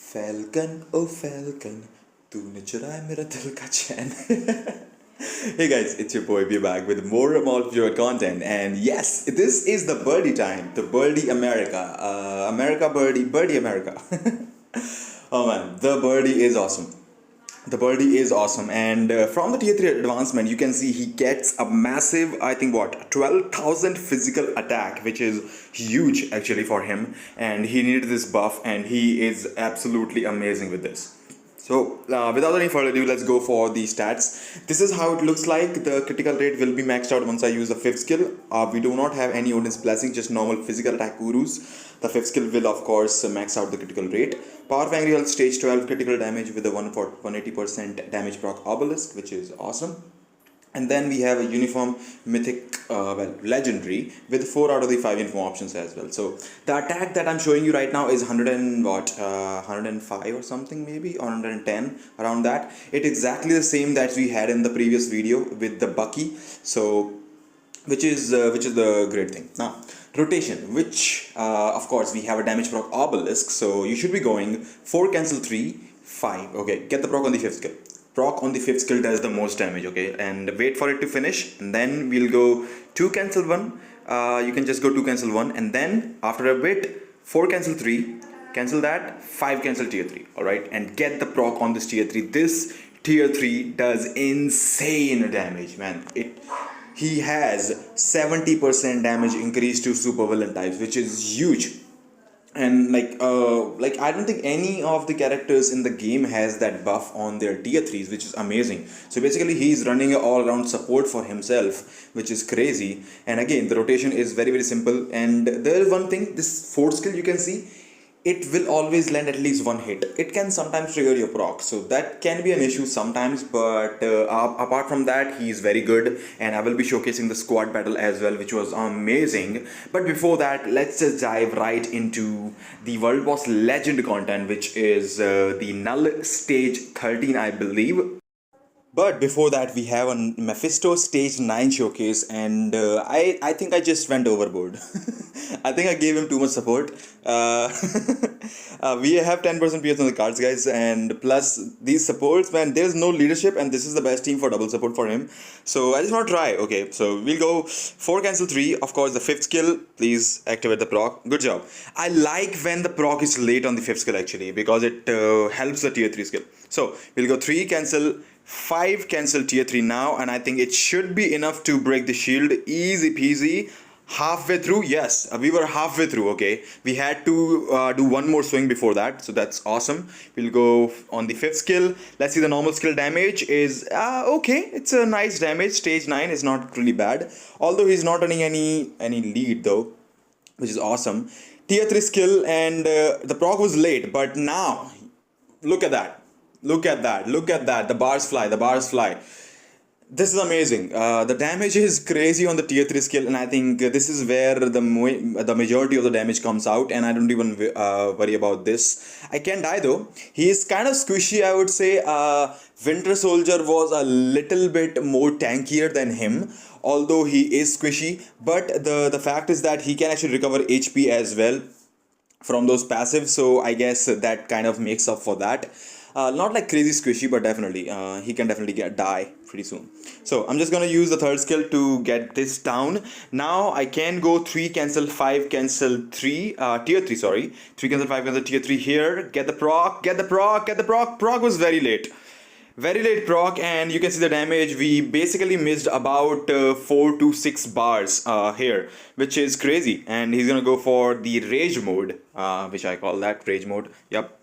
Falcon, oh Falcon, तूने चुराया मेरा दिल का चैन. Hey guys, it's your boy. We're back with more of your content, and yes, this is the birdie time, the birdie America, America birdie, birdie America. Oh man, the birdie is awesome. The birdie is awesome, and from the tier 3 advancement, you can see he gets a massive, I think, what, 12,000 physical attack, which is huge actually for him. And he needed this buff, and he is absolutely amazing with this. So, without any further ado, let's go for the stats. This is how it looks like. The critical rate will be maxed out once I use the 5th skill. We do not have any Odin's Blessing, just normal physical attack gurus. The 5th skill will, of course, max out the critical rate. Power of Angry Health stage 12 critical damage with a 180% damage proc Obelisk, which is awesome. And then we have a uniform mythic, legendary with 4 out of the 5 uniform options as well. So the attack that I'm showing you right now is 105 or something, maybe, or 110, around that. It's exactly the same that we had in the previous video with the Bucky. So which is the great thing. Now rotation, which of course we have a damage proc Obelisk, so you should be going 4 cancel 3 5. Okay, get the proc on the 5th skill. Proc on the 5th skill does the most damage, okay, and wait for it to finish, and then we'll go 2 cancel 1. You can just go 2 cancel 1, and then after a bit 4 cancel 3, cancel that, 5 cancel tier 3. All right, and get the proc on this tier 3. This tier 3 does insane damage, man. He has 70% damage increase to super villain types, which is huge. And like I don't think any of the characters in the game has that buff on their tier 3s, which is amazing. So basically he's running an all-around support for himself, which is crazy. And again, the rotation is very, very simple. And there is one thing, this 4th skill, you can see it will always land at least 1 hit. It can sometimes trigger your proc, so that can be an issue sometimes, but apart from that, he is very good. And I will be showcasing the squad battle as well, which was amazing. But before that, let's just dive right into the World Boss Legend content, which is the Null Stage 13, I believe. But before that, we have a Mephisto Stage 9 showcase, and I think I just went overboard. I think I gave him too much support. We have 10% PS on the cards, guys, and plus these supports, man, there's no leadership, and this is the best team for double support for him. So I just want to try. Okay, so we'll go 4 cancel 3. Of course, the 5th skill, please activate the proc. Good job. I like when the proc is late on the 5th skill actually, because it helps the tier 3 skill. So we'll go 3 cancel 5 cancel tier 3 now, and I think it should be enough to break the shield. Easy peasy. Halfway through, yes, we were halfway through. Okay, we had to do one more swing before that, so that's awesome. We'll go on the 5th skill. Let's see, the normal skill damage is okay, it's a nice damage. Stage 9 is not really bad, although he's not running any lead though, which is awesome. Tier 3 skill, and the proc was late, but now look at that. Look at that, look at that, the bars fly, the bars fly. This is amazing. The damage is crazy on the tier 3 skill, and I think this is where the majority of the damage comes out, and I don't even worry about this. I can die though. He is kind of squishy, I would say. Winter Soldier was a little bit more tankier than him, although he is squishy, but the fact is that he can actually recover HP as well from those passives, so I guess that kind of makes up for that. Not like crazy squishy, but definitely he can definitely die pretty soon. So I'm just gonna use the 3rd skill to get this down. Now I can go 3 cancel 5 cancel 3 tier 3, sorry, 3 cancel 5 cancel tier 3 here. Get the proc, get the proc, get the proc. Proc was very late proc, and you can see the damage. We basically missed about 4 to 6 bars here, which is crazy. And he's gonna go for the rage mode, which I call that rage mode. Yep.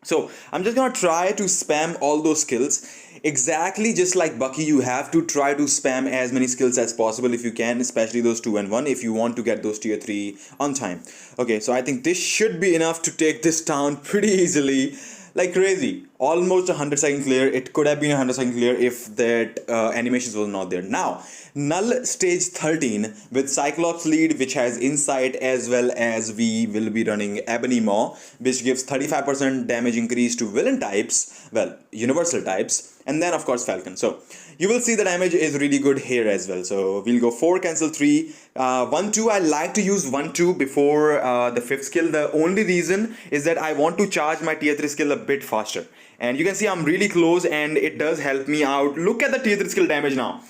So I'm just gonna try to spam all those skills. Exactly just like Bucky, you have to try to spam as many skills as possible if you can, especially those 2 and 1, if you want to get those tier 3 on time. Okay, so I think this should be enough to take this down pretty easily. Like crazy. Almost 100-second clear. It could have been 100-second clear if that animations was not there. Now, Null Stage 13 with Cyclops lead, which has Insight, as well as we will be running Ebony Maw, which gives 35% damage increase to villain types, well, universal types, and then of course Falcon. So you will see the damage is really good here as well. So we'll go 4, cancel 3, 1, 2. I like to use 1, 2 before the 5th skill. The only reason is that I want to charge my tier 3 skill a bit faster. And you can see I'm really close and it does help me out. Look at the tier 3 skill damage now.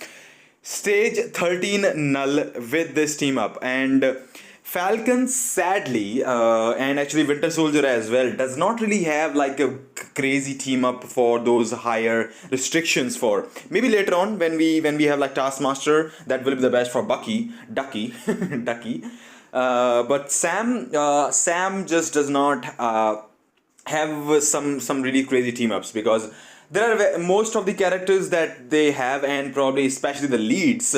Stage 13 Null with this team up, and Falcon sadly and actually Winter Soldier as well does not really have like a crazy team up for those higher restrictions. For maybe later on when we have like Taskmaster, that will be the best for Ducky, but Sam just does not have some really crazy team ups, because there are most of the characters that they have, and probably especially the leads,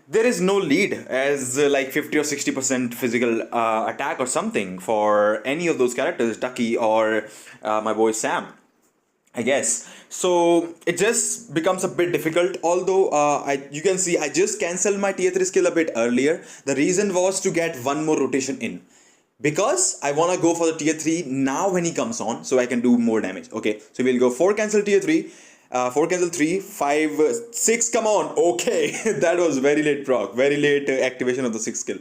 there is no lead as like 50 or 60% physical attack or something for any of those characters, Ducky or my boy Sam, I guess. So it just becomes a bit difficult. Although you can see I just cancelled my tier 3 skill a bit earlier. The reason was to get one more rotation in, because I want to go for the tier 3 now when he comes on, so I can do more damage. Okay, so we'll go 4, cancel tier 3, 4, cancel 3, 5, 6, come on. Okay, that was very late proc, very late activation of the 6th skill.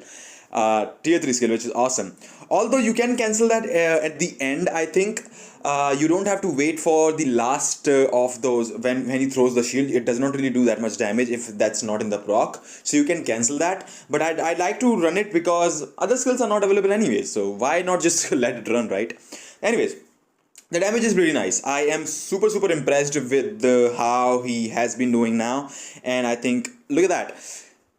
Tier 3 skill, which is awesome. Although you can cancel that at the end, I think. You don't have to wait for the last of those. When he throws the shield, it does not really do that much damage if that's not in the proc, so you can cancel that. But I'd like to run it because other skills are not available anyways, so why not just let it run, right? Anyways, the damage is really nice. I am super impressed with how he has been doing now, and I think, look at that.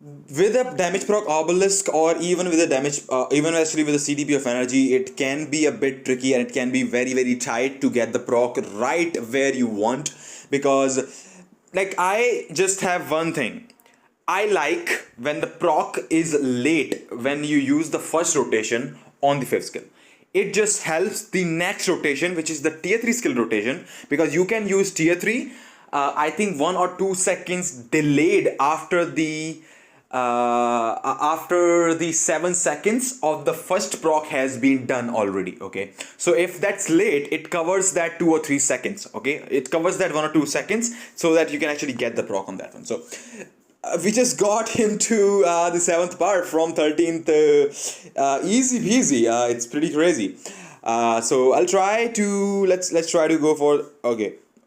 With a damage proc Obelisk, or even with a damage, even actually with a CDP of energy, it can be a bit tricky, and it can be very tight to get the proc right where you want. Because, like, I just have one thing. I like when the proc is late when you use the first rotation on the 5th skill. It just helps the next rotation, which is the tier 3 skill rotation, because you can use tier 3, I think 1 or 2 seconds delayed after the 7 seconds of the first proc has been done already. Okay, so if that's late, it covers that 2 or 3 seconds. Okay, it covers that 1 or 2 seconds, so that you can actually get the proc on that one. So we just got him to the 7th part from 13th, easy peasy. It's pretty crazy. So I'll try to let's try to go for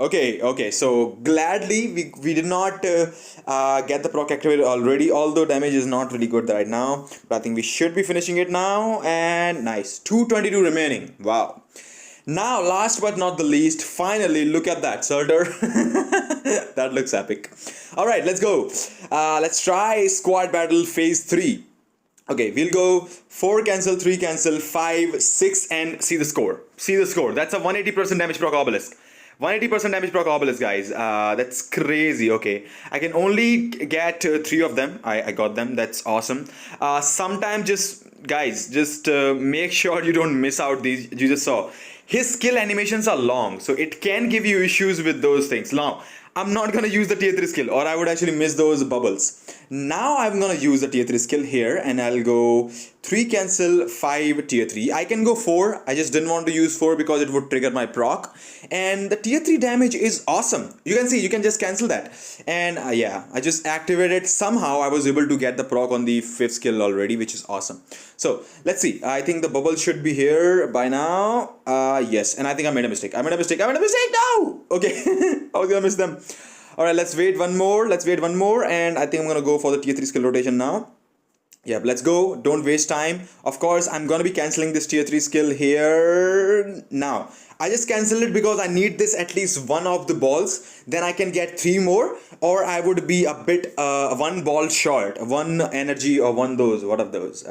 okay, so gladly we did not get the proc activated already, although damage is not really good right now, but I think we should be finishing it now. And nice, 222 remaining. Wow. Now, last but not the least, finally, look at that, Surtur. That looks epic. Alright, let's go. Let's try squad battle phase 3. Okay, we'll go 4, cancel, 3, cancel, 5, 6, and see the score. See the score. That's a 180% damage proc Obelisk. 180% damage proc Obelisk, guys. That's crazy. Okay, I can only get 3 of them. I got them. That's awesome. Sometimes just make sure you don't miss out these. You just saw his skill animations are long, so it can give you issues with those things. Now, I'm not gonna use the tier 3 skill, or I would actually miss those bubbles. Now I'm gonna use the tier 3 skill here, and I'll go 3, cancel, 5, tier 3. I can go 4, I just didn't want to use 4 because it would trigger my proc. And the tier 3 damage is awesome. You can see, you can just cancel that. And yeah, I just activated. Somehow I was able to get the proc on the 5th skill already, which is awesome. So let's see, I think the bubble should be here by now. Yes, and I think I made a mistake. No! Okay, I was gonna miss them. Alright, let's wait one more, and I think I'm gonna go for the tier 3 skill rotation now. Yeah, let's go, don't waste time. Of course, I'm gonna be cancelling this tier 3 skill here now. I just cancel it because I need this at least one of the balls, then I can get 3 more, or I would be a bit one ball short, one energy, or one those, what of those,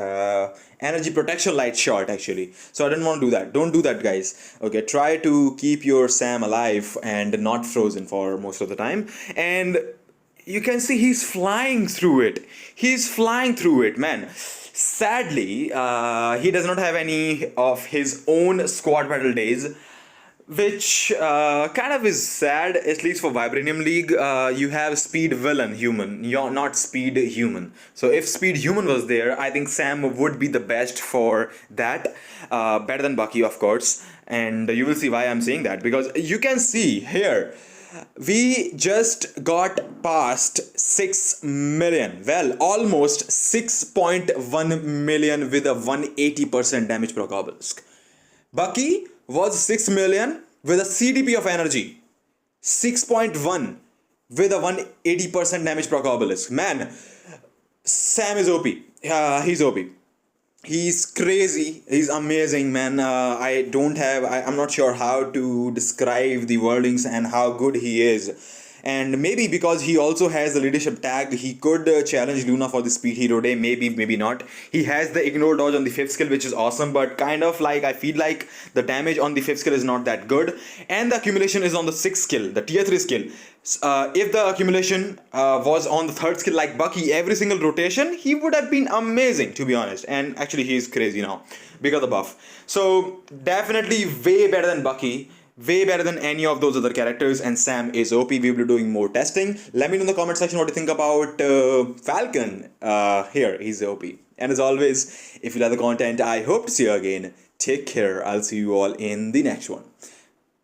energy protection light short actually. So I didn't want to do that. Don't do that, guys. Okay, try to keep your Sam alive and not frozen for most of the time. And you can see he's flying through it, man. Sadly, he does not have any of his own squad battle days. which kind of is sad, at least for Vibranium League. You have Speed Villain Human, you're not Speed Human. So if Speed Human was there, I think Sam would be the best for that. Better than Bucky, of course. And you will see why I'm saying that, because you can see here, we just got past 6 million. Well, almost 6.1 million with a 180% damage per obelisk. Bucky was 6 million with a CDP of energy. 6.1 with a 180% damage per obelisk. Man, Sam is OP. He's OP. He's crazy. He's amazing, man. I'm not sure how to describe the wordings and how good he is. And maybe because he also has the leadership tag, he could challenge Luna for the speed hero day. Maybe, maybe not. He has the ignore dodge on the fifth skill, which is awesome, but kind of like I feel like the damage on the fifth skill is not that good. And the accumulation is on the sixth skill, the tier 3 skill. If the accumulation was on the third skill like Bucky, every single rotation, he would have been amazing, to be honest. And actually, he's crazy now because of the buff. So definitely way better than Bucky. Way better than any of those other characters, and Sam is OP. We will be doing more testing. Let me know in the comment section what you think about Falcon. Here, he's OP. And as always, if you like the content, I hope to see you again. Take care. I'll see you all in the next one.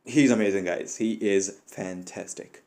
He's amazing, guys. He is fantastic.